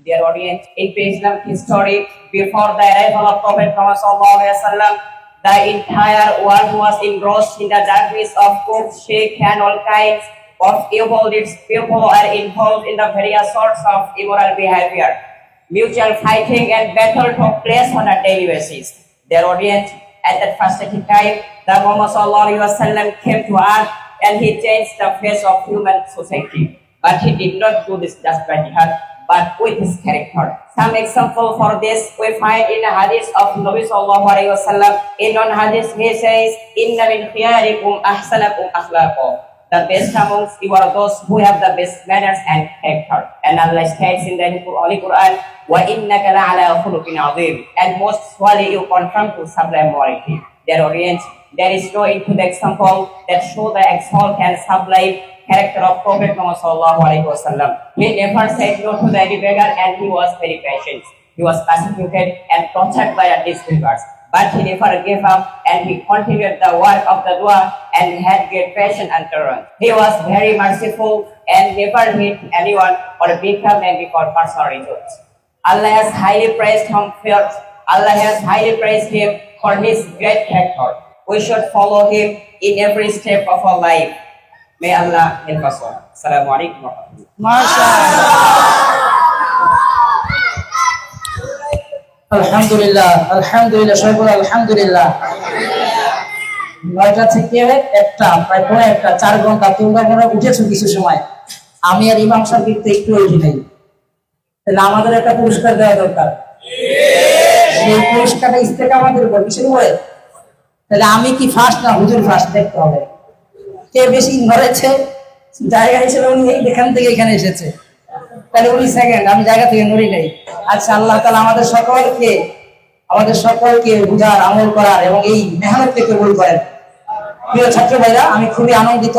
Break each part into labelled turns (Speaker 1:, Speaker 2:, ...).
Speaker 1: Dear audience, in Islam history, before the arrival of Prophet Muhammad sallallahu alaihi wasallam, the entire world was engrossed in the darkness of cook, shirk, and all kinds of evil deeds. People are involved in the various sorts of immoral behavior. Mutual fighting and battle took place on a daily basis. Their audience, at that fasting time, the Muhammad sallallahu alaihi wasallam came to earth and he changed the face of human society. But he did not do this just by jihad, but with his character. Some example for this we find in a hadith of Nabi sallallahu alaihi wasallam. In one hadith he says, "Inna min khiyarikum ahsanakum akhlaqo." The best amongst you are those who have the best manners and character. And Allah states in the Holy Quran, "Wa innaka la'ala khuluqin azim." And most surely you confirm to sublime morality. Their audience, there is no into the example that show the exalt and sublime character of Prophet Muhammad sallallahu alaihi wasallam. He never said no to the beggar and he was very patient. He was persecuted and tortured by the disbelievers, but he never gave up and he continued the work of the dua and he had great patience and tolerance. He was very merciful and never hit anyone or become angry for personal reasons. Allah has highly praised him first. Allah has highly praised him for his great character. We should follow him in every step of our life. May Allah help us all. Assalamualaikum warahmatullahi
Speaker 2: wabarakatuh. আলহামদুলিল্লাহ, আলহামদুলিল্লাহ, সবাই আলহামদুলিল্লাহ। 9টা থেকে একটা, প্রায় পৌনে একটা, 4 ঘন্টা তোমরা মনে উঠেছো কিছু সময়। আমি আর ইমাম সাহেব তো একটু উঠি নাই। তাহলে আমাদের একটা পুরস্কার দেওয়া দরকার। এই পুরস্কারটা ইস্তেকামাতের উপর কিসের উপরে? তাহলে আমি কি ফার্স্ট না হুজুর ফার্স্ট দেখতে হবে। কে বেশি ধরেছে জায়গা হিসেবে উনি এখান থেকে এখানে এসেছে, তাহলে উনি সেকেন্ড, আমি জায়গা থেকে নড়ি নাই। আচ্ছা, আল্লাহ তাআলা আমাদের সকলকে বুঝার, আমল করার এবং এই মেহনতকে কবুল করেন। প্রিয় ছাত্র ভাইরা, আমি খুবই আনন্দিত।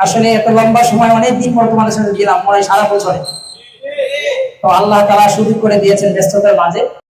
Speaker 2: আসলে এত লম্বা সময় অনেকদিন পর তোমাদের সাথে দিলাম, মনে হয় সারা বছরে। তো আল্লাহ তাআলা সুযোগ করে দিয়েছেন ব্যস্ততার মাঝে।